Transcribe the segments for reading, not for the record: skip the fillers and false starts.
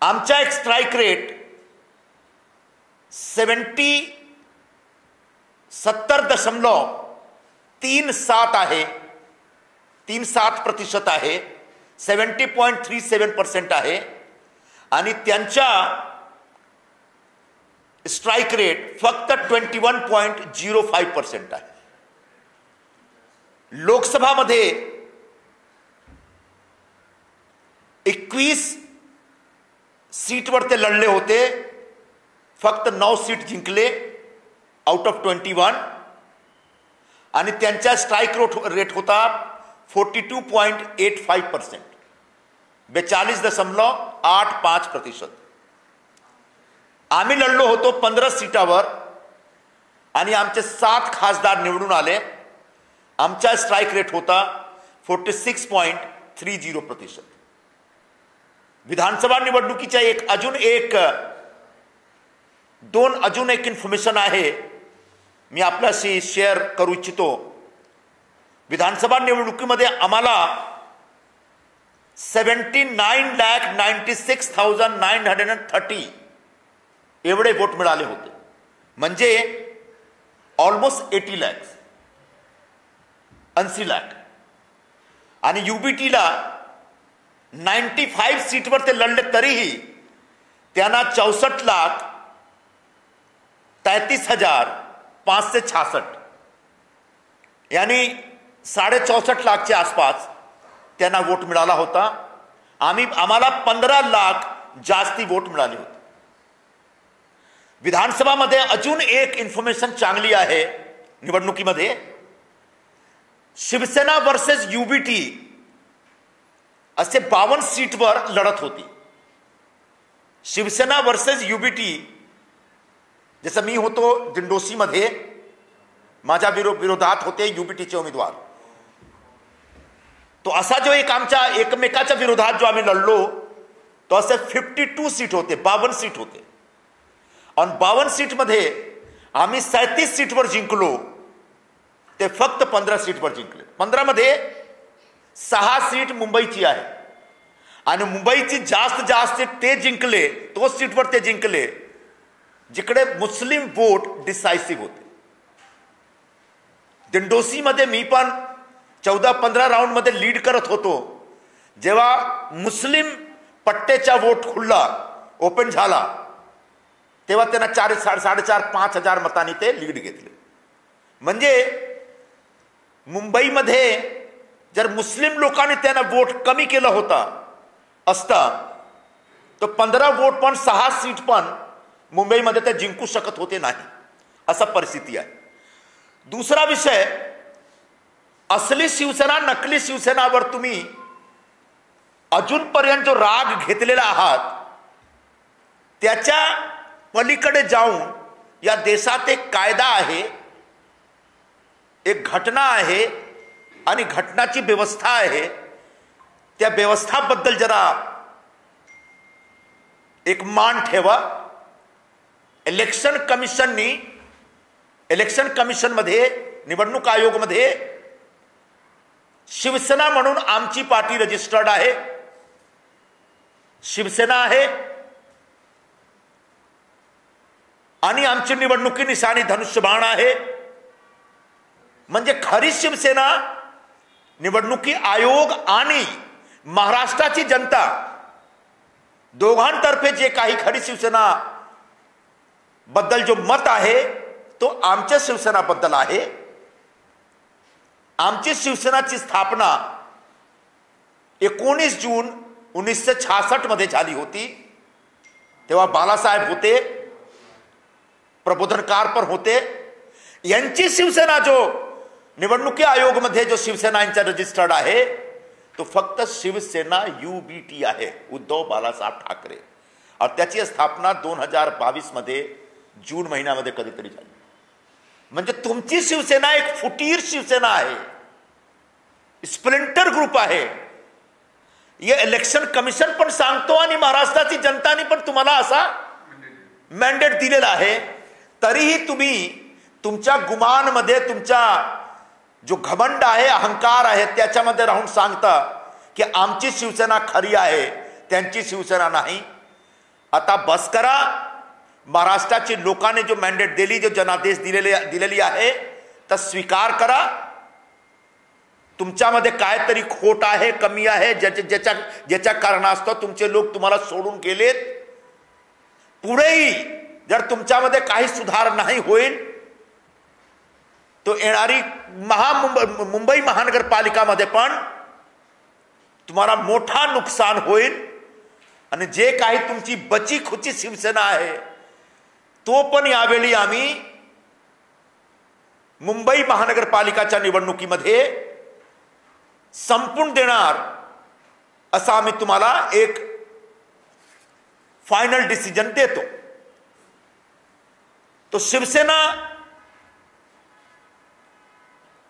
आमचा एक strike rate 70.37 आहे, 37% आहे, 70.37% आहे. आणि त्यांच्या स्ट्राईक रेट फक्त 21.05% आहे. लोकसभामध्ये 21 सीटवर ते लढले होते, फक्त 9 सीट जिंकले आउट ऑफ 21. आणि त्यांचा स्ट्राईक रेट होता 42.85%, 42.85%. आम्ही लढलो होतो 15 सीटावर आणि आमचे 7 खासदार निवडून आले. आमचा स्ट्राईक रेट होता 46.30%. विधानसभा निवडणुकीच्या अजून एक इन्फॉर्मेशन आहे, मी आपल्याशी शेअर करू इच्छितो. विधानसभा निवडणुकीमध्ये आम्हाला 79,96,930 एवढे वोट मिळाले होते, म्हणजे ऑलमोस्ट 80 लाख, 80 लाख. आणि युबीटीला 95 सीटवर ते लढले, तरीही त्यांना 64,33,566 यानी 64.5 लाखच्या आसपास त्यांना वोट मिळाला होता. आम्हाला 15 लाख जास्ती वोट मिळाले होते. विधानसभामध्ये अजून एक इन्फॉर्मेशन चांगली आहे. निवडणुकीमध्ये शिवसेना वर्सेस युबीटी असे 52 सीटवर लढत होती. शिवसेना वर्सेस युबीटी, जसं मी होतो दिंडोशीमध्ये, माझ्या विरोधात होते युबीटीचे उमेदवार. तो असा जो एक आमच्या एकमेकाच्या विरोधात जो आम्ही लढलो, तो असे 52 सीट होते, 52 सीट होते. आणि 52 सीटमध्ये आम्ही 37 सीटवर जिंकलो, ते फक्त 15 सीटवर जिंकले. 15 मध्ये 6 सीट मुंबईची आहे आणि मुंबईची जास्त ते जिंकले, तोच सीटवर ते जिंकले जिकडे मुस्लिम वोट डिसायसिव्ह होते. दिंडोशीमध्ये मी पण 14-15 राऊंड मध्ये लीड करत होतो. जेव्हा मुस्लिम पट्टेचा वोट खुल्ला, ओपन झाला, तेव्हा त्यांना 4,500-5,000 मतांनी ते लीड घेतले. म्हणजे मुंबईमध्ये जर मुस्लिम लोकांनी त्यांना वोट कमी केला होता असता, तर 15 वोट पण 6 सीट पण मुंबईमध्ये ते जिंकू शकत होते नाही, असा परिस्थिती आहे. दुसरा विषय, असली शिवसेना नकली शिवसेनावर तुम्ही अजूनपर्यंत जो राग घेतलेला आहात, त्याच्या पलीकडे जाऊन या देशात एक कायदा आहे, एक घटना आहे आणि घटनाची व्यवस्था आहे. त्या व्यवस्थाबद्दल जरा एक मान ठेवा. इलेक्शन कमिशनमध्ये, निवडणूक आयोगमध्ये शिवसेना म्हणून आमची पार्टी रजिस्टर्ड आहे, शिवसेना आहे. आणि आमची निवडणुकी निशाणी धनुष्यबाण आहे. म्हणजे खरी शिवसेना निवडणुकी आयोग आणि महाराष्ट्राची जनता दोघांतर्फे जे काही खरी शिवसेना बद्दल जो मत आहे, तो आमच्या शिवसेना बद्दल आहे. आमची शिवसेनाची स्थापना 19 जून 1966 मध्ये झाली होती. तेव्हा बाळासाहेब होते, प्रबोधनकार पण होते. यांची शिवसेना जो निवडणुकी आयोगमध्ये जो शिवसेना यांचा रजिस्टर्ड आहे, तो फक्त शिवसेना युबीटी आहे, उद्धव बाळासाहेब ठाकरे. और त्याची स्थापना 2022 मध्ये जून महिन्यामध्ये कधीतरी झाली. म्हणजे तुमची शिवसेना एक फुटीर शिवसेना आहे, स्प्लिंटर ग्रुप आहे. हे इलेक्शन कमिशन पण सांगतो आणि महाराष्ट्राची जनतानी पण तुम्हाला असा मॅन्डेट दिलेला आहे. तरीही तुम्ही तुमच्या गुमानमध्ये, तुमचा जो घमंड आहे, अहंकार आहे, त्याच्यामध्ये राहून सांगता की आमची शिवसेना खरी आहे, त्यांची शिवसेना नाही. आता बस करा. महाराष्ट्राची लोकांनी जो मॅन्डेट दिली, जो जनादेश दिलेली आहे, तर स्वीकार करा. तुमच्यामध्ये काहीतरी खोट आहे, कमी आहे, ज्याच्या कारणास्तव तुमचे लोक तुम्हाला सोडून गेलेत. पुढेही जर तुमच्यामध्ये काही सुधार नाही होईल, तो येणारी मुंबई महानगरपालिकामध्ये पण तुम्हाला मोठा नुकसान होईल. आणि जे काही तुमची बची खुची शिवसेना आहे, तो पण यावेळी आम्ही मुंबई महानगरपालिकाच्या निवडणुकीमध्ये संपून देणार, असा आम्ही तुम्हाला एक फायनल डिसिजन देतो. तो शिवसेना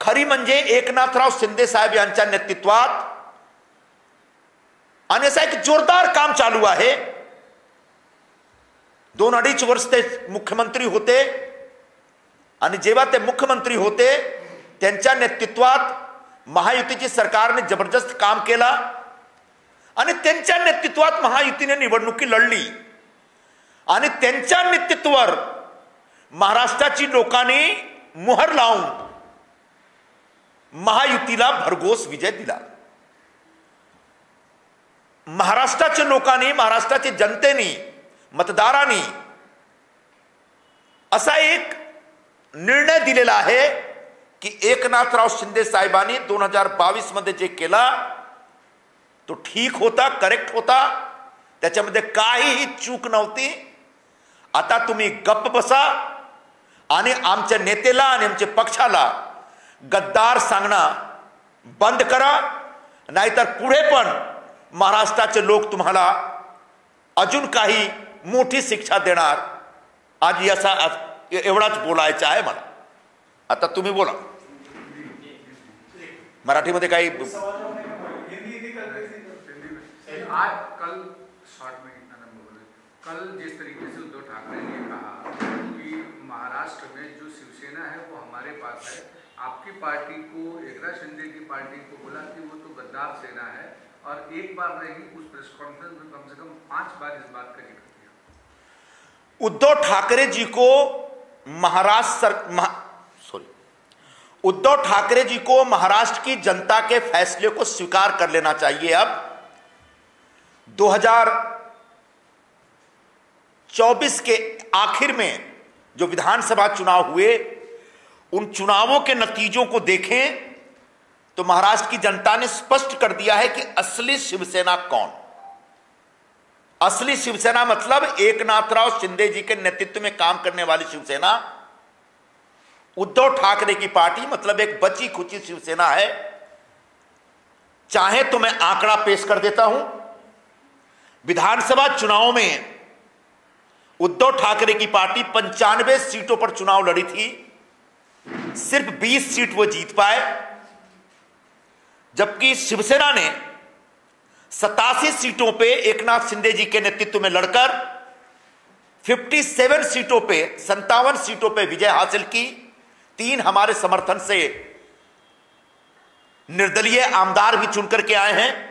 खरी म्हणजे एकनाथराव शिंदे साहेब यांच्या नेतृत्वात, आणि असं एक जोरदार काम चालू आहे. 2-2.5 वर्ष ते मुख्यमंत्री होते, आणि जेव्हा ते मुख्यमंत्री होते त्यांच्या नेतृत्वात महायुतीची सरकारने जबरदस्त काम केला, आणि त्यांच्या नेतृत्वात महायुतीने निवडणुकी लढली, आणि त्यांच्या नेतृत्वावर महाराष्ट्राची लोकांनी मोहर लावून महायुतीला भरघोस विजय दिला. महाराष्ट्राच्या लोकांनी, महाराष्ट्राच्या जनतेने, मतदारांनी असा एक निर्णय दिलेला आहे की एकनाथराव शिंदे साहेबांनी 2022 मध्ये जे केला तो ठीक होता, करेक्ट होता, त्याच्यामध्ये काहीही चूक नव्हती. आता तुम्ही गप्प बसा आणि आमच्या नेत्याला आणि आमच्या पक्षाला गद्दार सांगणं बंद करा, नाहीतर पुढे पण महाराष्ट्राचे लोक तुम्हाला अजून काही मोठी शिक्षा देणार. आज याचा एवढाच बोलायचं आहे मला. आता तुम्ही बोला. मराठीमध्ये काही आज कल शॉर्ट में कितना नंबर बोले, कल जिस तरीके से उद्धव ठाकरे ने कहा कि महाराष्ट्र में जो शिवसेना है वो हमारे पास है, आपकी पार्टी को, एकनाथ शिंदे की पार्टी को बोला कि वो तो गद्दार सेना है, और एक बार नहीं उस प्रेस कॉन्फ्रेंस में कम से कम 5 बार इस बात का जिक्र किया. उद्धव ठाकरे जी को उद्धव ठाकरे जी को महाराष्ट्र की जनता के फैसले को स्वीकार कर लेना चाहिए. अब 2024 के आखिर में जो विधानसभा चुनाव हुए, उन चुनावों के नतीजों को देखें तो महाराष्ट्र की जनता ने स्पष्ट कर दिया है कि असली शिवसेना कौन. असली शिवसेना मतलब एकनाथराव शिंदे जी के नेतृत्व में काम करने वाली शिवसेना, उद्धव ठाकरे की पार्टी मतलब एक बची खुची शिवसेना है. चाहे तो मैं आंकड़ा पेश कर देता हूं. विधानसभा चुनाव में उद्धव ठाकरे की पार्टी 95 सीटों पर चुनाव लड़ी थी, सिर्फ 20 सीट वो जीत पाए, जबकि शिवसेना ने 87 सीटों पे एकनाथ शिंदे जी के नेतृत्व में लड़कर 57 सीटों पे, 57 सीटों पे विजय हासिल की. 3 हमारे समर्थन से निर्दलीय आमदार भी चुनकर के आए हैं.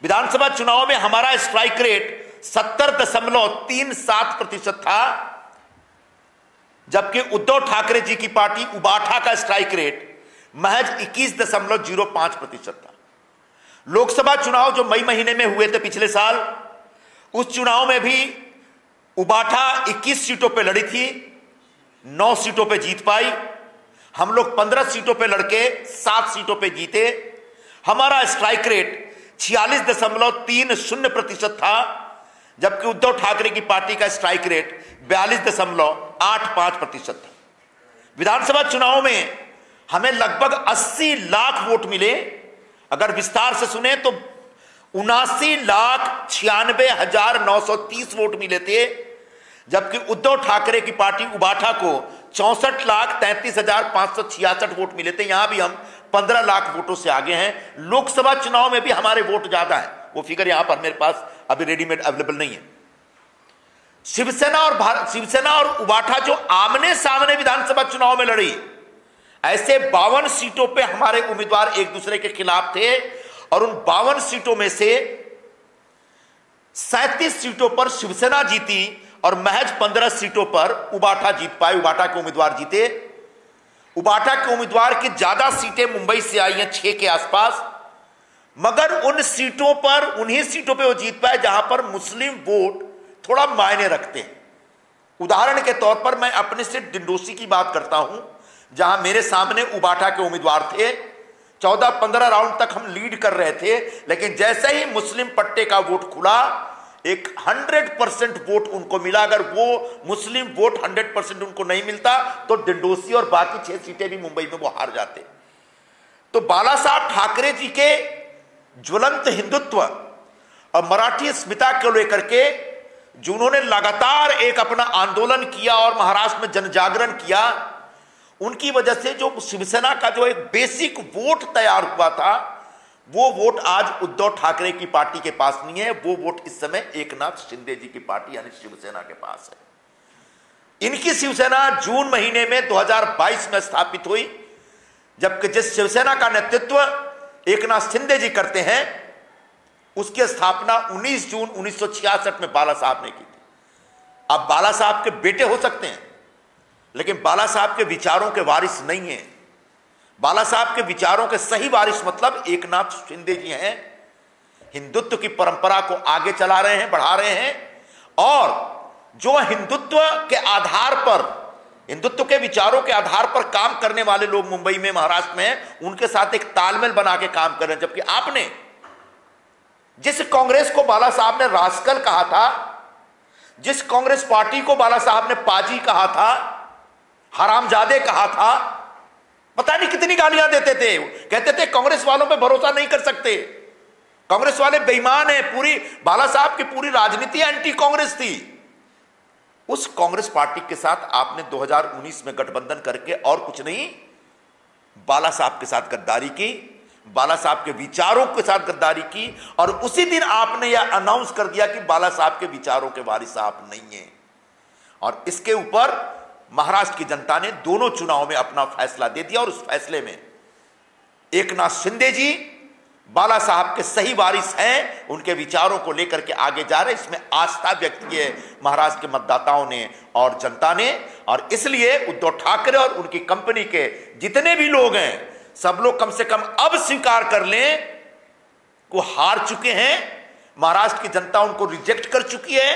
विधानसभा चुनाव में हमारा स्ट्राइक रेट 70.37% था, जबकि उद्धव ठाकरे जी की पार्टी उबाठा का स्ट्राइक रेट महज 21.05% था. लोकसभा चुनाव जो मई महीने में हुए थे पिछले साल, उस चुनाव में भी उबाठा 21 सीटों पे लड़ी थी, 9 सीटों पे जीत पाई. हम लोग 15 सीटों पे लड़के 7 सीटों पे जीते. हमारा स्ट्राइक रेट 46.30% था, जबकि उद्धव ठाकरे की पार्टी का स्ट्राइक रेट 42.85% था. विधानसभा चुनाव में हमें लगभग 80 लाख वोट मिले. अगर विस्तार से सुने तो 79,96,930 वोट मिले थे, जबकि उद्धव ठाकरे की पार्टी उबाठा को 64,33,566 वोट मिले थे. यहां भी हम 15 लाख वोटों से आगे हैं. लोकसभा चुनाव में भी हमारे वोट ज्यादा है. वो फिगर यहां पर मेरे पास अभी रेडीमेड अवेलेबल नहीं है. शिवसेना और उबाठा जो आमने सामने विधानसभा चुनाव में लड़ी, ऐसे 52 सीटों पे हमारे उम्मीदवार एक दूसरे के खिलाफ थे, और उन 52 सीटों में से 37 सीटों पर शिवसेना जीती और महज 15 सीटों पर उबाटा जीत पाए, उबाटा के उम्मीदवार जीते। उबाटा के उम्मीदवार की ज्यादा सीटें मुंबई से आई हैं, 6 के आसपास, मगर उन सीटों पर, उन्हीं सीटों पे वो जीत पाए जहां पर मुस्लिम वोट थोड़ा मायने रखते हैं। उदाहरण के तौर पर मैं अपने से डिंडोसी की बात करता हूं, जहां मेरे सामने उबाटा के उम्मीदवार थे। 14-15 राउंड तक हम लीड कर रहे थे, लेकिन जैसे ही मुस्लिम पट्टे का वोट खुला, एक 100% वोट उनको मिला। अगर वो मुस्लिम वोट 100% उनको नहीं मिलता तो डिंडोसी और बाकी 6 सीटें भी मुंबई में वो हार जाते। तो बाला साहब ठाकरे जी के ज्वलंत हिंदुत्व और मराठी अस्मिता को लेकर के जिन्होंने लगातार एक अपना आंदोलन किया और महाराष्ट्र में जनजागरण किया, उनकी वजह से जो शिवसेना का जो एक बेसिक वोट तैयार हुआ था, वो वोट आज उद्धव ठाकरे की पार्टी के पास नहीं है। वो वोट इस समय एकनाथ शिंदे जी की पार्टी यानी शिवसेना के पास है। इनकी शिवसेना जून महीने में 2022 में स्थापित हुई, जबकि जिस शिवसेना का नेतृत्व एकनाथ शिंदे जी करते हैं, उसकी स्थापना 19 जून 1966 में बाला साहब ने की थी। अब बाला साहब के बेटे हो सकते हैं, लेकिन बाला साहब के विचारों के वारिस नहीं है। बाला साहब के विचारों के सही वारिस मतलब एकनाथ शिंदे जी हैं। हिंदुत्व की परंपरा को आगे चला रहे हैं, बढ़ा रहे हैं, और जो हिंदुत्व के आधार पर, हिंदुत्व के विचारों के आधार पर काम करने वाले लोग मुंबई में, महाराष्ट्र में, उनके साथ एक तालमेल बना के काम कर रहे हैं। जबकि आपने जिस कांग्रेस को बाला साहब ने रास्कल कहा था, जिस कांग्रेस पार्टी को बाला साहब ने पाजी कहा था, हरामजादे कहा था, पता नहीं कितनी गालियां देते थे, कहते थे कांग्रेस वालों पे भरोसा नहीं कर सकते, कांग्रेस वाले बेईमान हैं। पूरी बाला साहब की पूरी राजनीति एंटी कांग्रेस थी। उस कांग्रेस पार्टी के साथ आपने 2019 में गठबंधन करके और कुछ नहीं, बाला साहब के साथ गद्दारी की, बाला साहब के विचारों के साथ गद्दारी की, और उसी दिन आपने यह अनाउंस कर दिया कि बाला साहब के विचारों के वारिस आप नहीं हैं। और इसके ऊपर महाराष्ट्र की जनता ने दोनों चुनाव में अपना फैसला दे दिया, और उस फैसले में एकनाथ शिंदे जी बाला साहब के सही वारिस हैं, उनके विचारों को लेकर के आगे जा रहे। इसमें आस्था व्यक्त की है महाराष्ट्र के मतदाताओं ने और जनता ने, और इसलिए उद्धव ठाकरे और उनकी कंपनी के जितने भी लोग हैं, सब लोग कम से कम अब स्वीकार कर लें को हार चुके हैं। महाराष्ट्र की जनता उनको रिजेक्ट कर चुकी है,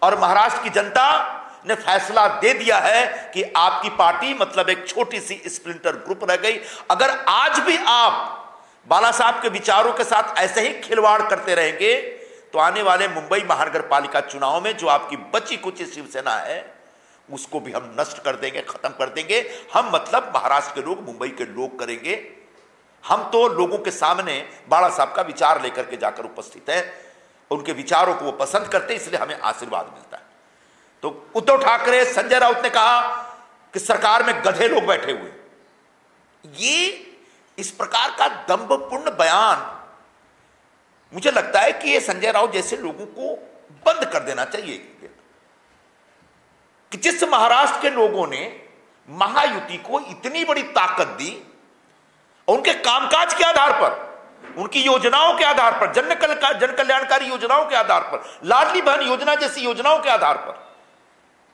और महाराष्ट्र की जनता ने फैसला दे दिया है कि आपकी पार्टी मतलब एक छोटी सी स्प्लिंटर ग्रुप रह गई। अगर आज भी आप बाला साहब के विचारों के साथ ऐसे ही खिलवाड़ करते रहेंगे, तो आने वाले मुंबई महानगर पालिका चुनाव में जो आपकी बची कुची शिवसेना है, उसको भी हम नष्ट कर देंगे, खत्म कर देंगे। हम मतलब महाराष्ट्र के लोग, मुंबई के लोग करेंगे। हम तो लोगों के सामने बाला साहब का विचार लेकर के जाकर उपस्थित हैं, उनके विचारों को वो पसंद करते, इसलिए हमें आशीर्वाद मिलता है। तो उद्धव ठाकरे, संजय राउत ने कहा कि सरकार में गधे लोग बैठे हुए। ये इस प्रकार का दंभपूर्ण बयान, मुझे लगता है कि ये संजय राउत जैसे लोगों को बंद कर देना चाहिए कि जिस महाराष्ट्र के लोगों ने महायुति को इतनी बड़ी ताकत दी, उनके कामकाज के आधार पर, उनकी योजनाओं के आधार पर, जन कल्याणकारी योजनाओं के आधार पर, लाडली बहन योजना जैसी योजनाओं के आधार पर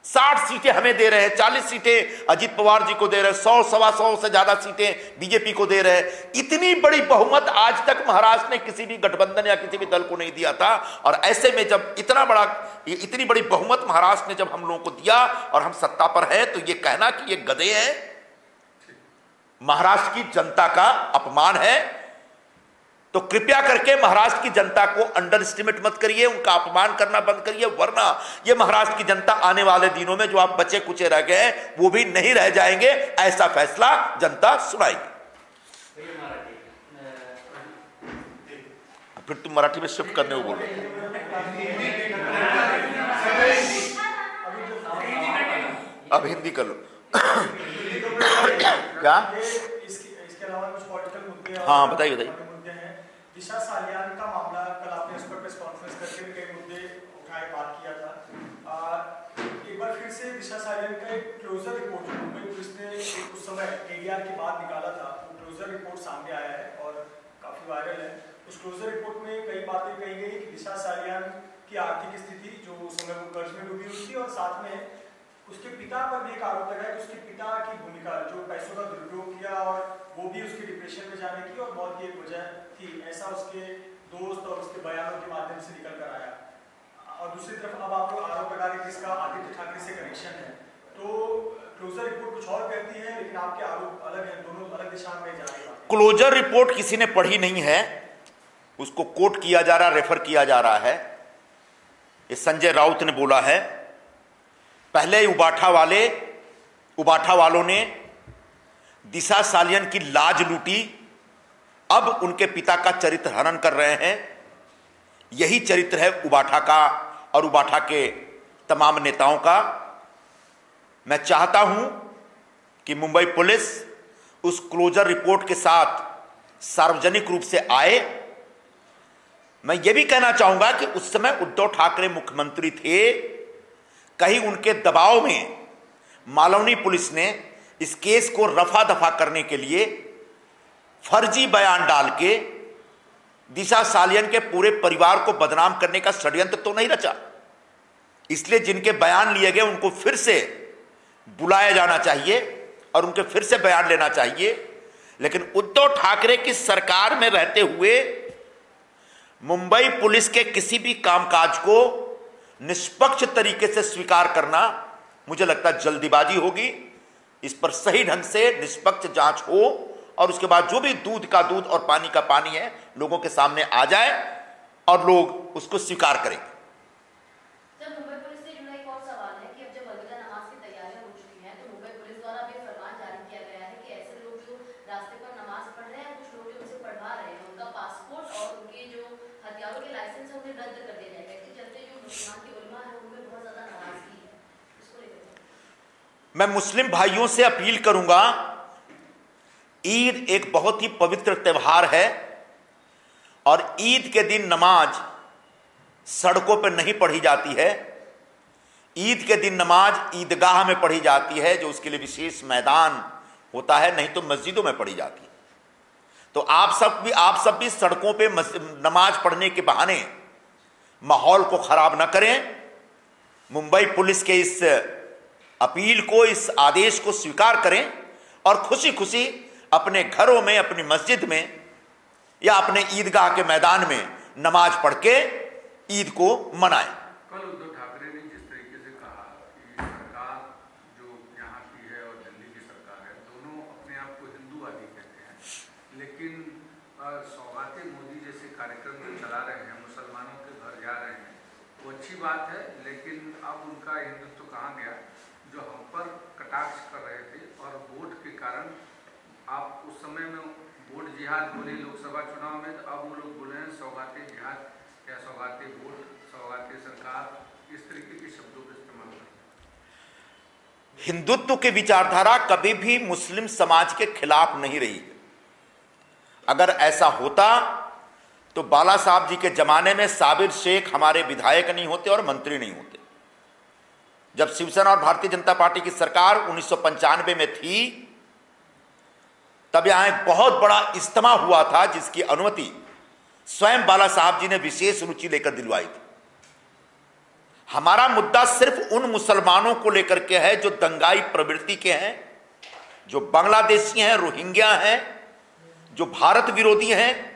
60 सीटें हमें दे रहे हैं, 40 सीटें अजीत पवार जी को दे रहे हैं, 100-125 से ज्यादा सीटें बीजेपी को दे रहे हैं। इतनी बड़ी बहुमत आज तक महाराष्ट्र ने किसी भी गठबंधन या किसी भी दल को नहीं दिया था। और ऐसे में जब इतनी बड़ी बहुमत महाराष्ट्र ने जब हम लोगों को दिया और हम सत्ता पर हैं, तो ये कहना कि ये गधे हैं, महाराष्ट्र की जनता का अपमान है। तो कृपया करके महाराष्ट्र की जनता को अंडर एस्टिमेट मत करिए, उनका अपमान करना बंद करिए, वरना ये महाराष्ट्र की जनता आने वाले दिनों में जो आप बचे कुचे रह गए हैं, वो भी नहीं रह जाएंगे। ऐसा फैसला जनता सुनाएगी। फिर तुम मराठी में शिफ्ट करने को बोलो। अब हिंदी कर लो। क्या? इसके अलावा कुछ पॉलिटिकल मुद्दे, हाँ बताइए बताइए। दिशा सालियान का मामला, कल आपने इस पर प्रेस कॉन्फ्रेंस करके कई मुद्दे उठाए, बात किया था। एक बार फिर से दिशा सालियान का एक क्लोजर रिपोर्ट मुंबई पुलिस ने उस समय ADR के बाद निकाला था, वो क्लोजर रिपोर्ट सामने आया है और काफी वायरल है। उस क्लोजर रिपोर्ट में कई बातें कही गई कि दिशा सालियान की आर्थिक स्थिति जो उस समय वो कर्ज में डूबी हुई थी, और साथ में उसके पिता पर भी एक आरोप लगा है कि उसके पिता की भूमिका जो पैसों का दुरुपयोग किया और वो भी उसके डिप्रेशन में जाने की और मौत की एक वजह थी, ऐसा उसके दोस्त और उसके बयानों के माध्यम से निकल कर आया। और दूसरी तरफ अब आप लोग आरोप लगा रहे हैं कि इसका आदित्य ठाकरे से कनेक्शन है, तो क्लोजर रिपोर्ट कुछ और कहती है लेकिन आपके आरोप अलग हैं, दोनों अलग दिशा में जा रहे हैं। क्लोजर रिपोर्ट किसी ने पढ़ी नहीं है, उसको कोट किया जा रहा, रेफर किया जा रहा है। ये संजय राउत ने बोला है। पहले उबाठा वालों ने दिशा सालियन की लाज लूटी, अब उनके पिता का चरित्र हनन कर रहे हैं। यही चरित्र है उबाठा का और उबाठा के तमाम नेताओं का। मैं चाहता हूं कि मुंबई पुलिस उस क्लोजर रिपोर्ट के साथ सार्वजनिक रूप से आए। मैं यह भी कहना चाहूंगा कि उस समय उद्धव ठाकरे मुख्यमंत्री थे, कहीं उनके दबाव में मालवनी पुलिस ने इस केस को रफा दफा करने के लिए फर्जी बयान डाल के दिशा सालियन के पूरे परिवार को बदनाम करने का षड्यंत्र तो नहीं रचा। इसलिए जिनके बयान लिए गए उनको फिर से बुलाया जाना चाहिए और उनके फिर से बयान लेना चाहिए। लेकिन उद्धव ठाकरे की सरकार में रहते हुए मुंबई पुलिस के किसी भी कामकाज को निष्पक्ष तरीके से स्वीकार करना, मुझे लगता है जल्दीबाजी होगी। इस पर सही ढंग से निष्पक्ष जांच हो और उसके बाद जो भी दूध का दूध और पानी का पानी है लोगों के सामने आ जाए और लोग उसको स्वीकार करेंगे। मुंबई पुलिस से जुड़ा एक और सवाल है कि अब जब अलविदा नमाज की तैयारियां हो चुकी हैं तो मुंबई पुलिस द्वारा भी फरमान जारी किया गया है कि ऐसे लोग जो रास्ते पर नमाज पढ़ रहे हैं, कुछ लोग जो उनसे पढ़वा रहे हैं, उनका पासपोर्ट और उनके जो हथियारों के लाइसेंस है उन्हें रद्द कर दिया जाएगा। इसके चलते जो मुसलमान की उलमा है उनमें बहुत ज्यादा नाराजगी है। इसको लेकर मैं मुस्लिम भाइयों से अपील करूंगा, ईद एक बहुत ही पवित्र त्यौहार है और ईद के दिन नमाज सड़कों पर नहीं पढ़ी जाती है। ईद के दिन नमाज ईदगाह में पढ़ी जाती है, जो उसके लिए विशेष मैदान होता है, नहीं तो मस्जिदों में पढ़ी जाती है। तो आप सब भी सड़कों पे नमाज पढ़ने के बहाने माहौल को खराब न करें। मुंबई पुलिस के इस अपील को, इस आदेश को स्वीकार करें और खुशी खुशी अपने घरों में, अपनी मस्जिद में या अपने ईदगाह के मैदान में नमाज पढ़ के ईद को मनाएं। कल उद्धव ठाकरे ने जिस तरीके से कहा कि सरकार जो यहाँ की है और दिल्ली की सरकार है, दोनों अपने आप को हिंदूवादी कहते हैं, लेकिन सौगाते मोदी जैसे कार्यक्रम जो चला रहे हैं, मुसलमानों के घर जा रहे हैं, वो अच्छी बात है, लेकिन अब उनका हिंदुत्व कहाँ गया? जो हम पर कटाक्ष कर रहे थे और वोट के कारण, आप उस समय में वोट जिहाद बोले लोकसभा चुनाव में, तो अब वो लोग बोले हैं सौगाते जिहाद या सौगाते वोट, सौगाते सरकार, इस तरीके के शब्दों का इस्तेमाल करें। हिंदुत्व की विचारधारा कभी भी मुस्लिम समाज के खिलाफ नहीं रही है। अगर ऐसा होता तो बाला साहब जी के जमाने में साबिर शेख हमारे विधायक नहीं होते और मंत्री नहीं होते। जब शिवसेना और भारतीय जनता पार्टी की सरकार 1995 में थी, तब यहां एक बहुत बड़ा इज्तिमा हुआ था जिसकी अनुमति स्वयं बाला साहब जी ने विशेष रुचि लेकर दिलवाई थी। हमारा मुद्दा सिर्फ उन मुसलमानों को लेकर के है जो दंगाई प्रवृत्ति के हैं, जो बांग्लादेशी हैं, रोहिंग्या हैं, जो भारत विरोधी हैं,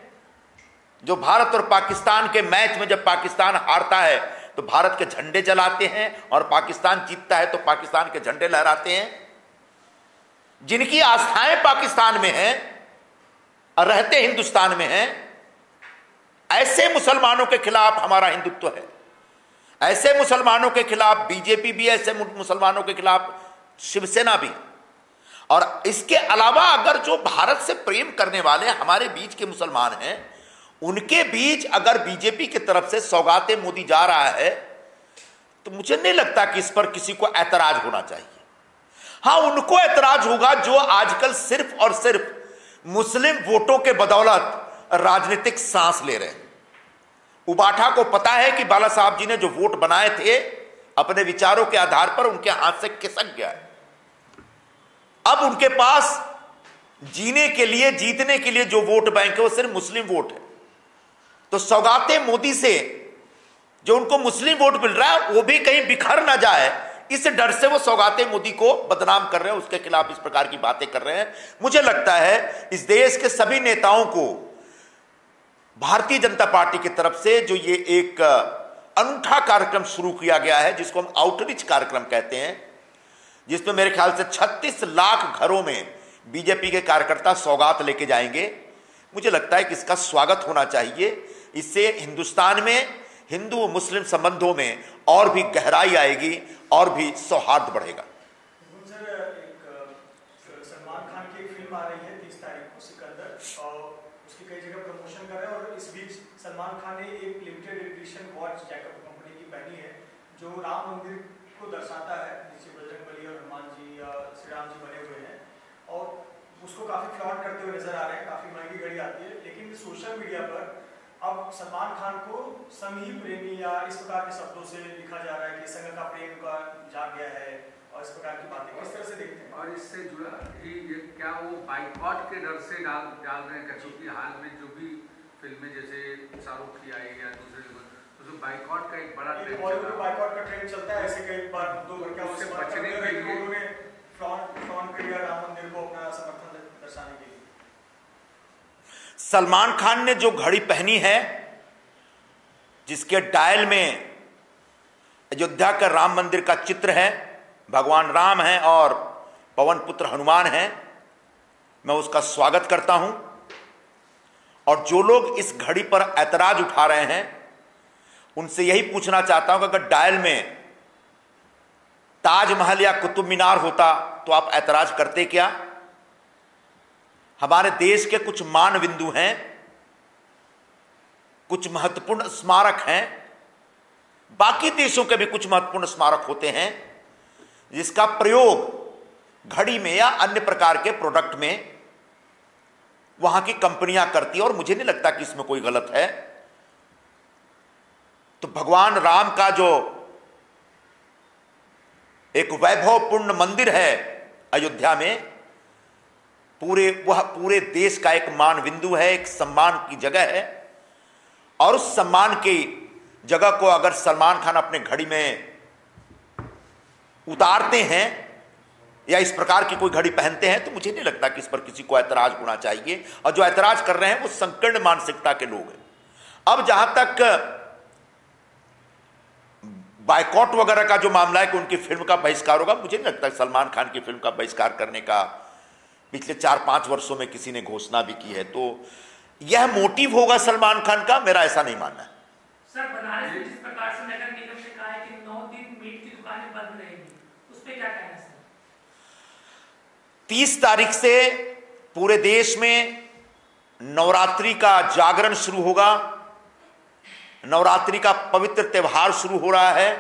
जो भारत और पाकिस्तान के मैच में जब पाकिस्तान हारता है तो भारत के झंडे जलाते हैं और पाकिस्तान जीतता है तो पाकिस्तान के झंडे लहराते हैं, जिनकी आस्थाएं पाकिस्तान में हैं और रहते हिंदुस्तान में हैं। ऐसे मुसलमानों के खिलाफ हमारा हिंदुत्व है। ऐसे मुसलमानों के खिलाफ बीजेपी भी, ऐसे मुसलमानों के खिलाफ शिवसेना भी। और इसके अलावा अगर जो भारत से प्रेम करने वाले हमारे बीच के मुसलमान हैं, उनके बीच अगर बीजेपी की तरफ से सौगाते मोदी जा रहा है तो मुझे नहीं लगता कि इस पर किसी को ऐतराज होना चाहिए। हां, उनको ऐतराज होगा जो आजकल सिर्फ और सिर्फ मुस्लिम वोटों के बदौलत राजनीतिक सांस ले रहे हैं। उबाठा को पता है कि बाला साहब जी ने जो वोट बनाए थे अपने विचारों के आधार पर उनके हाथ से खिसक गया है। अब उनके पास जीने के लिए, जीतने के लिए जो वोट बैंक है वो सिर्फ मुस्लिम वोट है। तो सौगाते मोदी से जो उनको मुस्लिम वोट मिल रहा है वो भी कहीं बिखर ना जाए, इस डर से वो सौगाते मोदी को बदनाम कर रहे हैं, उसके खिलाफ इस प्रकार की बातें कर रहे हैं। मुझे लगता है इस देश के सभी नेताओं को भारतीय जनता पार्टी की तरफ से जो ये एक अनूठा कार्यक्रम शुरू किया गया है, जिसको हम आउटरीच कार्यक्रम कहते हैं, जिसमें मेरे ख्याल से 36 लाख घरों में बीजेपी के कार्यकर्ता सौगात लेके जाएंगे, मुझे लगता है कि इसका स्वागत होना चाहिए। इससे हिंदुस्तान में हिंदू मुस्लिम संबंधों में और भी गहराई आएगी और भी सौहार्द बढ़ेगा। सर, एक सलमान खान की एक फिल्म आ रही है 30 तारीख को, सिकंदर, और उसकी कई जगह प्रमोशन कर रहे हैं, और इस बीच सलमान खान ने एक limited edition watch Jacob company की पहनी है जो राम मंदिर को दर्शाता है, जिससे बजरंगबली और हनुमान जी या श्री राम जी बने हुए हैं, और उसको काफी फ्लॉट करते हुए नजर आ रहे हैं। काफी महंगी घड़ी आती है, लेकिन सोशल मीडिया पर अब सलमान खान को समही प्रेमी या इस प्रकार के शब्दों से लिखा जा रहा है कि संग का प्रेम का जाग गया है, और इस प्रकार की बातें किस तरह से देखते हैं? और इससे जुड़ा ये क्या वो बाइकॉट के डर से डाल रहे हैं? क्योंकि हाल में जो भी फिल्में जैसे शाहरुख की आई या दूसरे तो बाइकॉट का एक बड़ा ट्रेंड चला, बाइकॉट का ट्रेंड चलता है। ऐसे कई बार दो क्या उससे बचने के लिए उन्होंने फ्रॉन्ट किया राम मंदिर को अपना समर्थन दर्शाने के लिए। सलमान खान ने जो घड़ी पहनी है, जिसके डायल में अयोध्या का राम मंदिर का चित्र है, भगवान राम हैं और पवन पुत्र हनुमान हैं, मैं उसका स्वागत करता हूं। और जो लोग इस घड़ी पर ऐतराज उठा रहे हैं, उनसे यही पूछना चाहता हूं कि अगर डायल में ताजमहल या कुतुब मीनार होता तो आप ऐतराज करते क्या? हमारे देश के कुछ मान बिंदु हैं, कुछ महत्वपूर्ण स्मारक हैं, बाकी देशों के भी कुछ महत्वपूर्ण स्मारक होते हैं, जिसका प्रयोग घड़ी में या अन्य प्रकार के प्रोडक्ट में वहां की कंपनियां करती है, और मुझे नहीं लगता कि इसमें कोई गलत है। तो भगवान राम का जो एक वैभवपूर्ण मंदिर है अयोध्या में, पूरे देश का एक मान बिंदु है, एक सम्मान की जगह है, और उस सम्मान की जगह को अगर सलमान खान अपने घड़ी में उतारते हैं या इस प्रकार की कोई घड़ी पहनते हैं, तो मुझे नहीं लगता कि इस पर किसी को ऐतराज होना चाहिए। और जो ऐतराज कर रहे हैं वो संकीर्ण मानसिकता के लोग हैं। अब जहां तक बायकॉट वगैरह का जो मामला है कि उनकी फिल्म का बहिष्कार होगा, मुझे नहीं लगता सलमान खान की फिल्म का बहिष्कार करने का पिछले 4-5 वर्षों में किसी ने घोषणा भी की है। तो यह मोटिव होगा सलमान खान का, मेरा ऐसा नहीं मानना है। सर, बनारस में जिस प्रकार से नगर निगम ने कहा है कि 9 दिन मीट की दुकानें बंद रहेंगी, उस पे क्या कहना है सर? 30 तारीख से पूरे देश में नवरात्रि का जागरण शुरू होगा। नवरात्रि का पवित्र त्यौहार शुरू हो रहा है।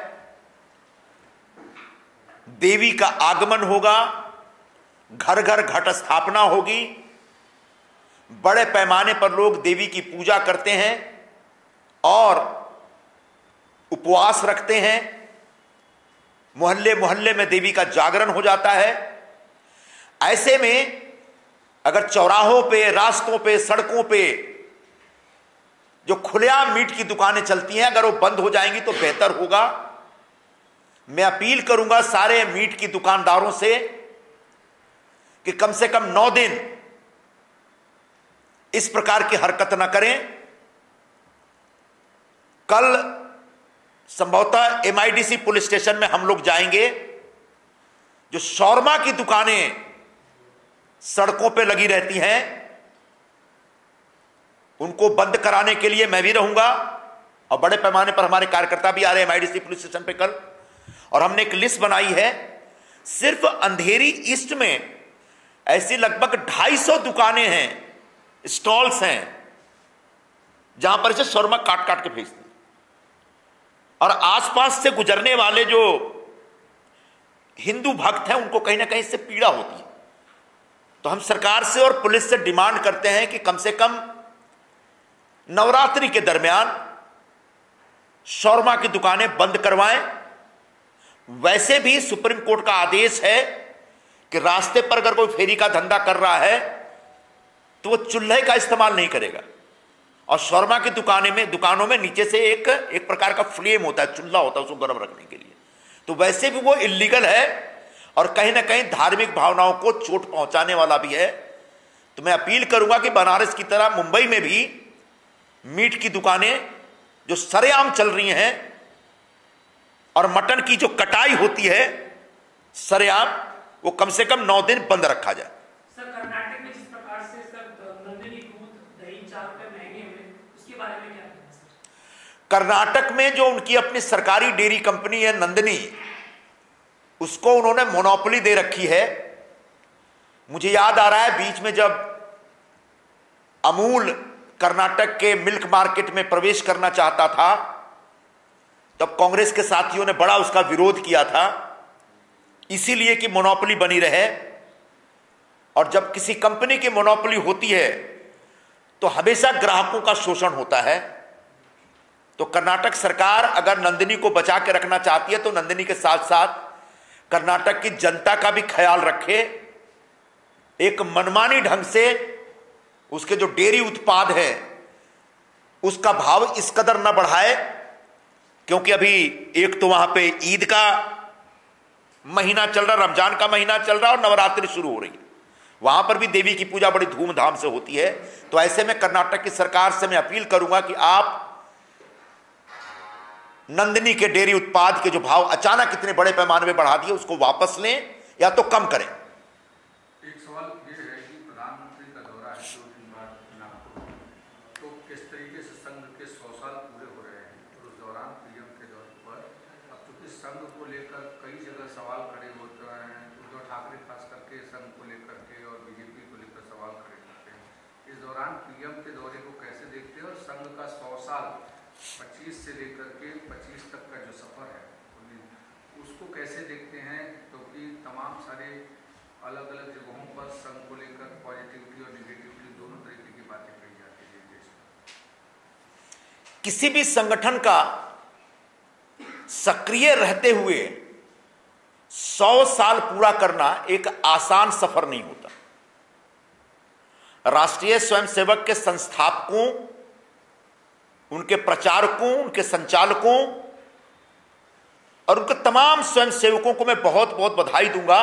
देवी का आगमन होगा, घर घर घट स्थापना होगी, बड़े पैमाने पर लोग देवी की पूजा करते हैं और उपवास रखते हैं। मोहल्ले मोहल्ले में देवी का जागरण हो जाता है। ऐसे में अगर चौराहों पे, रास्तों पे, सड़कों पे जो खुलेआम मीट की दुकानें चलती हैं, अगर वो बंद हो जाएंगी तो बेहतर होगा। मैं अपील करूंगा सारे मीट की दुकानदारों से कि कम से कम 9 दिन इस प्रकार की हरकत न करें। कल संभवतः MIDC पुलिस स्टेशन में हम लोग जाएंगे। जो शौरमा की दुकानें सड़कों पे लगी रहती हैं, उनको बंद कराने के लिए मैं भी रहूंगा, और बड़े पैमाने पर हमारे कार्यकर्ता भी आ रहे हैं MIDC पुलिस स्टेशन पे कल। और हमने एक लिस्ट बनाई है, सिर्फ अंधेरी ईस्ट में ऐसी लगभग 250 दुकानें हैं, स्टॉल्स हैं, जहां पर इसे शौरमा काट काट के भेजते हैं। और आसपास से गुजरने वाले जो हिंदू भक्त हैं, उनको कहीं ना कहीं इससे पीड़ा होती है। तो हम सरकार से और पुलिस से डिमांड करते हैं कि कम से कम नवरात्रि के दरमियान शौरमा की दुकानें बंद करवाएं। वैसे भी सुप्रीम कोर्ट का आदेश है कि रास्ते पर अगर कोई फेरी का धंधा कर रहा है तो वो चूल्हे का इस्तेमाल नहीं करेगा, और शौरमा की दुकानों में नीचे से एक प्रकार का फ्लेम होता है, चूल्हा होता है उसको गर्म रखने के लिए। तो वैसे भी वो इल्लीगल है और कहीं ना कहीं धार्मिक भावनाओं को चोट पहुंचाने वाला भी है। तो मैं अपील करूंगा कि बनारस की तरह मुंबई में भी मीट की दुकानें जो सरेआम चल रही हैं और मटन की जो कटाई होती है सरेआम, वो कम से कम 9 दिन बंद रखा जाए। सर, कर्नाटक में जिस प्रकार से सर नंदिनी दूध दही 4 रुपए महंगे हुए, उसके बारे में क्या कहना है सर? कर्नाटक में जो उनकी अपनी सरकारी डेयरी कंपनी है नंदिनी, उसको उन्होंने मोनोपोली दे रखी है। मुझे याद आ रहा है बीच में जब अमूल कर्नाटक के मिल्क मार्केट में प्रवेश करना चाहता था, तब कांग्रेस के साथियों ने बड़ा उसका विरोध किया था, इसीलिए कि मोनोपोली बनी रहे। और जब किसी कंपनी की मोनोपोली होती है तो हमेशा ग्राहकों का शोषण होता है। तो कर्नाटक सरकार अगर नंदिनी को बचा के रखना चाहती है तो नंदिनी के साथ साथ कर्नाटक की जनता का भी ख्याल रखे, एक मनमानी ढंग से उसके जो डेयरी उत्पाद है उसका भाव इस कदर न बढ़ाए, क्योंकि अभी एक तो वहां पे ईद का महीना चल रहा, रमजान का महीना चल रहा और नवरात्रि शुरू हो रही है, वहां पर भी देवी की पूजा बड़ी धूमधाम से होती है। तो ऐसे में कर्नाटक की सरकार से मैं अपील करूंगा कि आप नंदिनी के डेयरी उत्पाद के जो भाव अचानक इतने बड़े पैमाने में बढ़ा दिए उसको वापस लें या तो कम करें। एक सवाल ये है कि प्रधानमंत्री का दौरा है 2 दिन बाद नागपुर, तो किस तरीके से संघ के 100 साल पूरे हो रहे हैं और उस दौरान पीएम के दौरे पर अब चूंकि संघ को लेकर कई जगह सवाल खड़े होते हैं, उद्धव ठाकरे खास करके संघ को लेकर के और बीजेपी को लेकर सवाल खड़े करते हैं, इस दौरान पीएम के दौरे को कैसे देखते हैं और संघ का 100 साल 25 से लेकर के 25 तक का जो सफर है उसको कैसे देखते हैं, क्योंकि तमाम सारे अलग अलग जगहों पर संघ को लेकर पॉजिटिविटी और निगेटिविटी दोनों तरीके की बातें कही जाती है देश में। किसी भी संगठन का सक्रिय रहते हुए 100 साल पूरा करना एक आसान सफर नहीं होता। राष्ट्रीय स्वयंसेवक के संस्थापकों, उनके प्रचारकों, उनके संचालकों और उनके तमाम स्वयंसेवकों को मैं बहुत बहुत बधाई दूंगा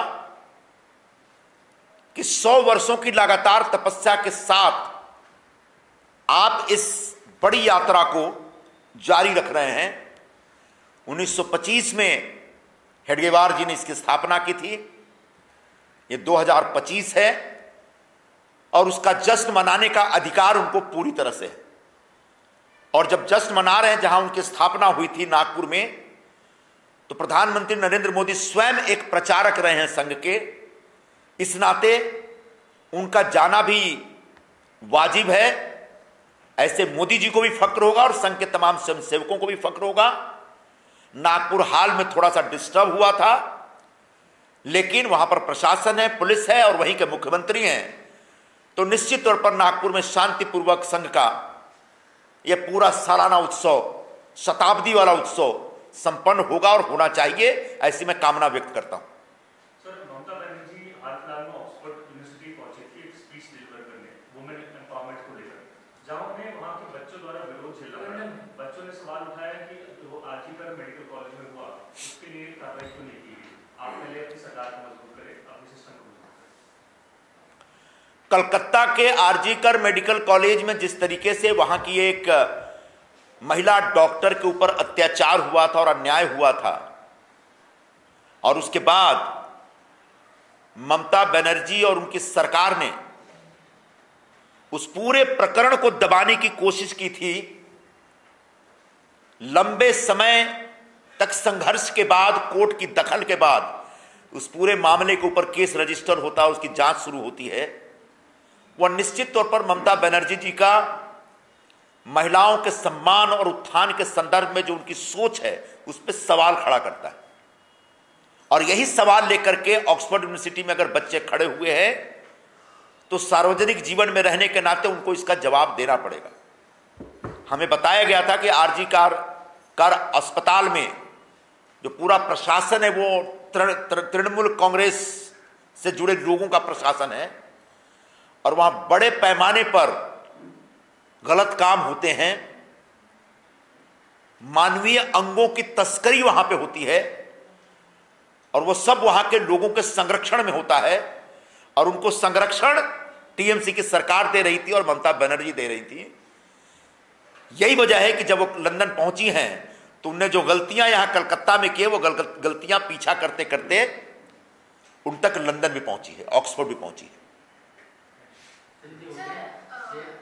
कि 100 वर्षों की लगातार तपस्या के साथ आप इस बड़ी यात्रा को जारी रख रहे हैं। 1925 में हेडगेवार जी ने इसकी स्थापना की थी, ये 2025 है और उसका जश्न मनाने का अधिकार उनको पूरी तरह से है। और जब जश्न मना रहे हैं जहां उनकी स्थापना हुई थी नागपुर में, तो प्रधानमंत्री नरेंद्र मोदी स्वयं एक प्रचारक रहे हैं संघ के, इस नाते उनका जाना भी वाजिब है। ऐसे मोदी जी को भी फक्र होगा और संघ के तमाम स्वयंसेवकों को भी फक्र होगा। नागपुर हाल में थोड़ा सा डिस्टर्ब हुआ था, लेकिन वहां पर प्रशासन है, पुलिस है और वहीं के मुख्यमंत्री हैं, तो निश्चित तौर पर नागपुर में शांतिपूर्वक संघ का यह पूरा सालाना उत्सव, शताब्दी वाला उत्सव संपन्न होगा और होना चाहिए, ऐसी मैं कामना व्यक्त करता हूं। सर, ममता बनर्जी हाल फिलहाल में ऑक्सफोर्ड यूनिवर्सिटी पहुंची थी एक स्पीच डिलीवर करने वुमेन एम्पावरमेंट को लेकर, जहां उन्हें वहां के बच्चों द्वारा विरोध झेलना पड़ा। बच्चों ने सवाल उठाया कि जो आरजीकर मेडिकल कॉलेज में हुआ उसके लिए कार्रवाई क्यों नहीं की गई। आप पहले अपनी सरकार को मजबूत करें, अपने सिस्टम को मजबूत करें। कलकत्ता के आरजीकर मेडिकल कॉलेज में जिस तरीके से वहां की एक महिला डॉक्टर के ऊपर अत्याचार हुआ था और अन्याय हुआ था, और उसके बाद ममता बनर्जी और उनकी सरकार ने उस पूरे प्रकरण को दबाने की कोशिश की थी। लंबे समय तक संघर्ष के बाद, कोर्ट की दखल के बाद उस पूरे मामले के ऊपर केस रजिस्टर होता है, उसकी जांच शुरू होती है। वह निश्चित तौर पर ममता बनर्जी जी का महिलाओं के सम्मान और उत्थान के संदर्भ में जो उनकी सोच है उस पर सवाल खड़ा करता है। और यही सवाल लेकर के ऑक्सफोर्ड यूनिवर्सिटी में अगर बच्चे खड़े हुए हैं तो सार्वजनिक जीवन में रहने के नाते उनको इसका जवाब देना पड़ेगा। हमें बताया गया था कि आरजी कार अस्पताल में जो पूरा प्रशासन है वो तृणमूल कांग्रेस से जुड़े लोगों का प्रशासन है, और वहां बड़े पैमाने पर गलत काम होते हैं, मानवीय अंगों की तस्करी वहां पे होती है, और वो सब वहां के लोगों के संरक्षण में होता है, और उनको संरक्षण टीएमसी की सरकार दे रही थी और ममता बनर्जी दे रही थी। यही वजह है कि जब वो लंदन पहुंची हैं तो उनने जो गलतियां यहां कलकत्ता में की वो गलतियां पीछा करते करते उन तक लंदन भी पहुंची है, ऑक्सफोर्ड भी पहुंची है।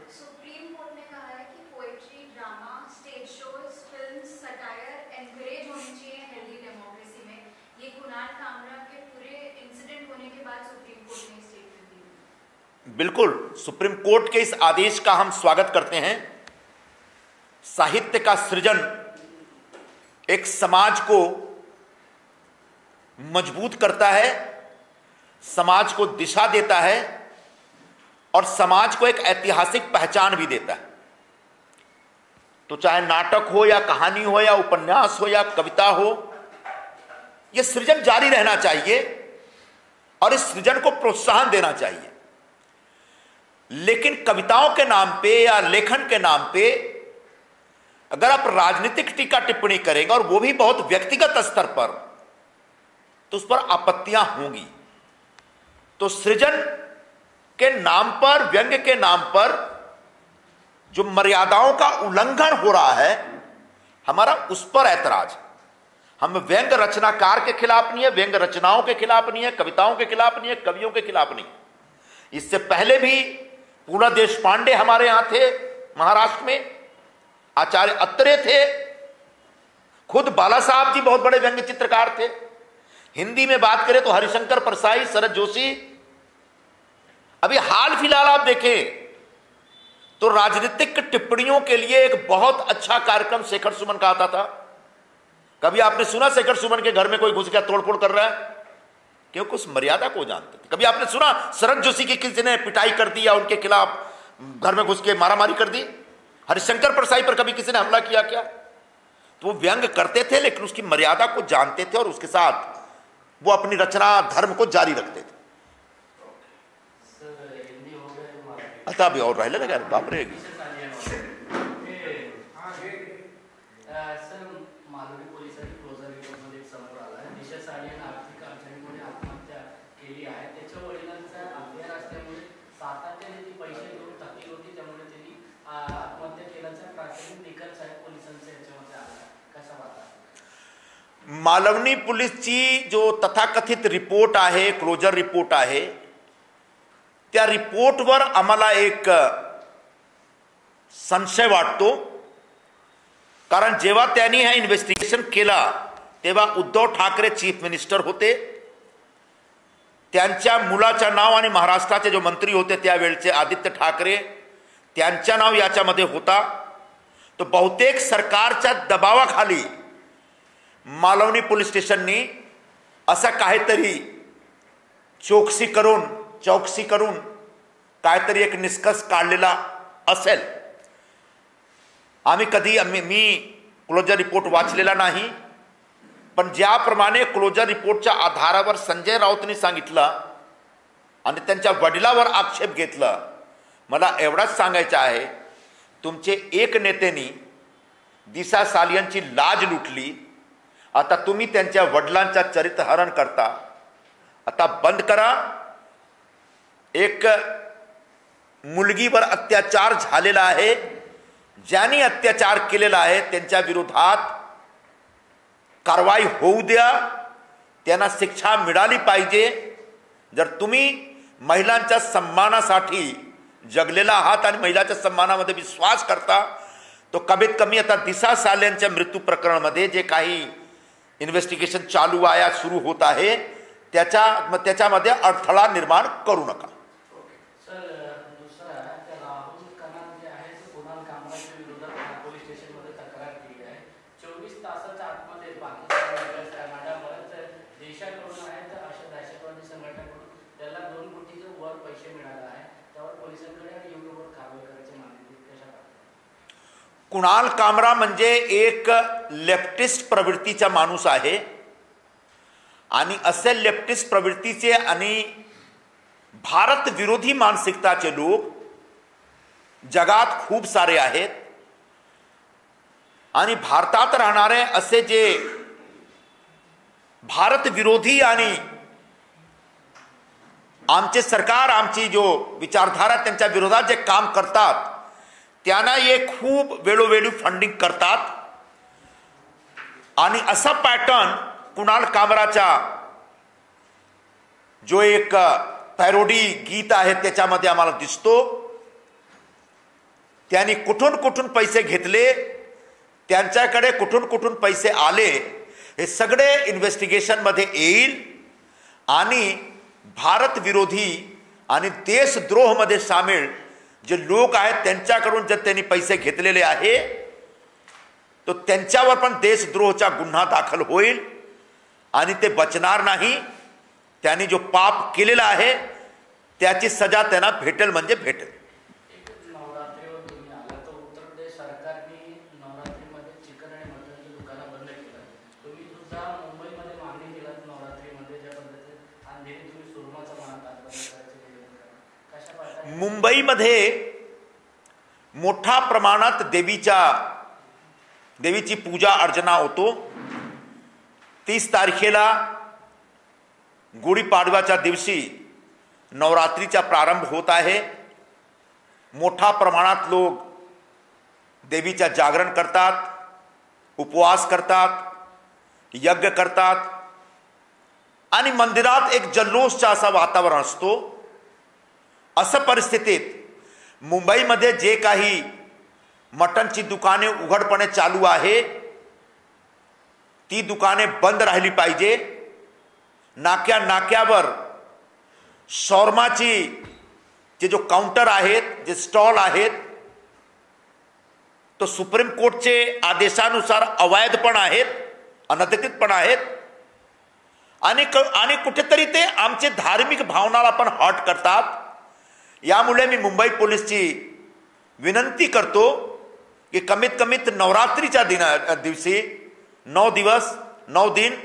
सुप्रीम कोर्ट ने कहा है कि poetry, drama, stage shows, films, satire encourage होनी चाहिए हेल्दी डेमोक्रेसी में। ये कुणाल कामरा के पूरे इंसिडेंट होने के बाद सुप्रीम कोर्ट ने स्टेटमेंट दी। बिल्कुल, सुप्रीम कोर्ट के इस आदेश का हम स्वागत करते हैं। साहित्य का सृजन एक समाज को मजबूत करता है, समाज को दिशा देता है और समाज को एक ऐतिहासिक पहचान भी देता है। तो चाहे नाटक हो या कहानी हो या उपन्यास हो या कविता हो, यह सृजन जारी रहना चाहिए और इस सृजन को प्रोत्साहन देना चाहिए। लेकिन कविताओं के नाम पे या लेखन के नाम पे अगर आप राजनीतिक टीका टिप्पणी करेंगे और वो भी बहुत व्यक्तिगत स्तर पर, तो उस पर आपत्तियां होंगी। तो सृजन के नाम पर, व्यंग्य के नाम पर जो मर्यादाओं का उल्लंघन हो रहा है, हमारा उस पर ऐतराज। हम व्यंग्य रचनाकार के खिलाफ नहीं है, व्यंग्य रचनाओं के खिलाफ नहीं है, कविताओं के खिलाफ नहीं है, कवियों के खिलाफ नहीं। इससे पहले भी पूना देशपांडे हमारे यहां थे, महाराष्ट्र में आचार्य अत्रे थे, खुद बाला साहब जी बहुत बड़े व्यंग्य चित्रकार थे। हिंदी में बात करें तो हरिशंकर परसाई, शरद जोशी। अभी हाल फिलहाल आप देखें तो राजनीतिक टिप्पणियों के लिए एक बहुत अच्छा कार्यक्रम शेखर सुमन का आता था। कभी आपने सुना शेखर सुमन के घर में कोई घुस गया तोड़फोड़ कर रहा है? क्योंकि उस मर्यादा को जानते थे। कभी आपने सुना शरद जोशी की किसी ने पिटाई कर दी या उनके खिलाफ घर में घुस के मारामारी कर दी? हरिशंकर परसाई पर कभी किसी ने हमला किया क्या? तो वो व्यंग करते थे लेकिन उसकी मर्यादा को जानते थे और उसके साथ वो अपनी रचना धर्म को जारी रखते थे। अच्छा अभी और रह लगा बाप रे। मालवणी पुलिसची जो तथाकथित रिपोर्ट आहे, क्लोजर रिपोर्ट आहे, त्या रिपोर्टवर आम्हाला एक संशय वाटतो। कारण जेव्हा त्यांनी हा इन्व्हेस्टिगेशन केला तेव्हा उद्धव ठाकरे चीफ मिनिस्टर होते, त्यांच्या मुलाचे नाव आणि महाराष्ट्राचे जो मंत्री होते त्यावेळचे आदित्य ठाकरे त्यांचे नाव याच्यामध्ये होता। तो बहुतेक सरकारच्या दबावाखाली मालवणी पोलीस स्टेशननी असा काहीतरी चौकसी करून काहीतरी एक निष्कर्ष काढलेला असेल। मी क्लोजर रिपोर्ट वाचलेला नाही, पण ज्याप्रमाणे क्लोजर रिपोर्टच्या आधारावर संजय राऊतनी सांगितलं आणि त्यांच्या वडिलावर आक्षेप घेतला, मला एवढाच सांगायचं आहे, तुमचे एक नेत्यांनी दिशा सालियनची लाज लुटली, आता तुम्ही त्यांच्या वडिलांचा चरित्रहरण करता। आता बंद करा। एक मुलगीवर अत्याचार झालेला आहे, ज्यांनी अत्याचार केलेला आहे त्यांच्या विरोधात कारवाई होऊ द्या, त्यांना शिक्षा मिळाली पाहिजे। जर तुम्ही महिलांच्या सन्मानासाठी जगलेला आहात आणि महिलांच्या सन्मानामध्ये विश्वास करता, तो कमीत कमी आता दिशा सालियनच्या मृत्यू प्रकरणामध्ये जे काही इन्व्हेस्टिगेशन चालू आहे, सुरू होत आहे, त्याच्यामध्ये अडथळा निर्माण करू नका। सर दुसरा त्या राहुल कनाल जे आहे ते कुणाल कामराच्या विरोधात पोलीस स्टेशनमध्ये तक्रार केली आहे। 24 तासाच्या आतमध्ये पाकिस्तान, कॅनडा, बरेच देशाकडून आहेत अशा दहशतवादी संघटनांकडून त्याला 2 कोटीच्या वर पैसे मिळाले आहे। त्यावर पोलिसांकडे आणि युट्यूबवर कारवाई करायची मागणी कशा करतात? कुणाल कामरा म्हणजे एक लेफ्टिस्ट प्रवृत्तीचा माणूस आहे आणि असे लेफ्टिस्ट प्रवृत्तीचे आणि भारत विरोधी मानसिकताचे लोक जगात खूप सारे आहेत आणि भारतात राहणारे असे जे भारत विरोधी आणि आमचे सरकार, आमची जो विचारधारा त्यांच्या विरोधात जे काम करतात त्यांना हे खूप वेळोवेळी फंडिंग करतात आणि असा पॅटर्न कुणाल कामराचा जो एक पॅरोडी गीत आहे त्याच्यामध्ये आम्हाला दिसतो. त्यांनी कुठून कुठून पैसे घेतले, त्यांच्याकडे कुठून कुठून पैसे आले, हे सगळे इन्व्हेस्टिगेशनमध्ये येईल आणि भारत विरोधी आणि देशद्रोहमध्ये सामील जे लोक आहेत त्यांच्याकडून जर त्यांनी पैसे घेतलेले आहे तो त्यांच्यावर पण देशद्रोहचा गुन्हा दाखल होईल आणि ते बचणार नाही. त्यांनी जो पाप केलेला आहे त्याची सजा त्यांना भेटेल म्हणजे भेटेल. नवरात्रीवर तुम्ही आला तर उत्तर प्रदेश सरकारने नवरात्रीमध्ये चिकन आणि मटनची दुकानं बंद केलं. तुम्ही सुद्धा मुंबईमध्ये मागणी केलात नवरात्रीमध्ये ज्या पद्धतीने अंधेरी तुम्ही सुरमाचा म्हणतात बंद करायचे कशा प्रकारे मुंबईमध्ये मोठ्या प्रमाणात देवीची पूजा अर्चना होतो. 30 तारखेला गुढीपाडव्याच्या दिवशी नवरात्रीचा प्रारंभ होत आहे. मोठ्या प्रमाणात लोक देवीचा जागरण करतात, उपवास करतात, यज्ञ करतात आणि मंदिरात एक जल्लोषचा असा वातावरण असतो. अशा परिस्थितीत मुंबईमध्ये जे काही मटनची दुकाने उघडपणे चालू आहे ती दुकाने बंद राहिली पाहिजे. नाक्यावर शॉर्माची जो काउंटर आहेत, जे स्टॉल आहेत, तो सुप्रीम कोर्टचे आदेशानुसार अवैध पण आहेत, अनधिकृत पण आहेत आणि कुठेतरी ते आमचे धार्मिक भावनाला पण हर्ट करतात. यामुळे मी मुंबई पोलीसची विनंती करतो की कमीत कमीत नवरात्रीच्या दिवशी 9 दिवस 9 दिन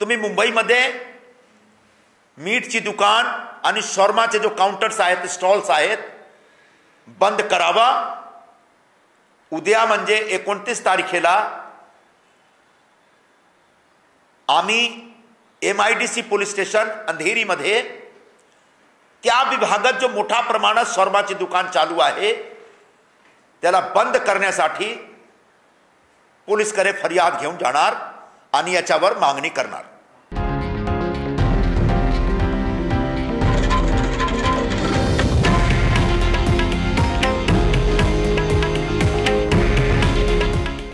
तुम्ही मुंबईमध्ये मीठची दुकान आणि शॉर्माचे जो काउंटर्स आहेत, स्टॉल्स आहेत, बंद करावा. उद्या म्हणजे 29 तारखेला आम्ही MIDC पोलीस स्टेशन अंधेरीमध्ये त्या विभागात जो मोठ्या प्रमाणात शॉर्माचे दुकान चालू आहे त्याला बंद करण्यासाठी पोलीसकडे फरियाद घेऊन जाणार आणि याच्यावर मागणी करणार.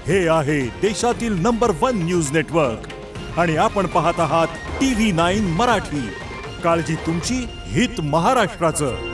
हे आहे देशातील नंबर 1 न्यूज नेटवर्क आणि आपण पाहत आहात TV9 मराठी. काळजी तुमची, हित महाराष्ट्राचं.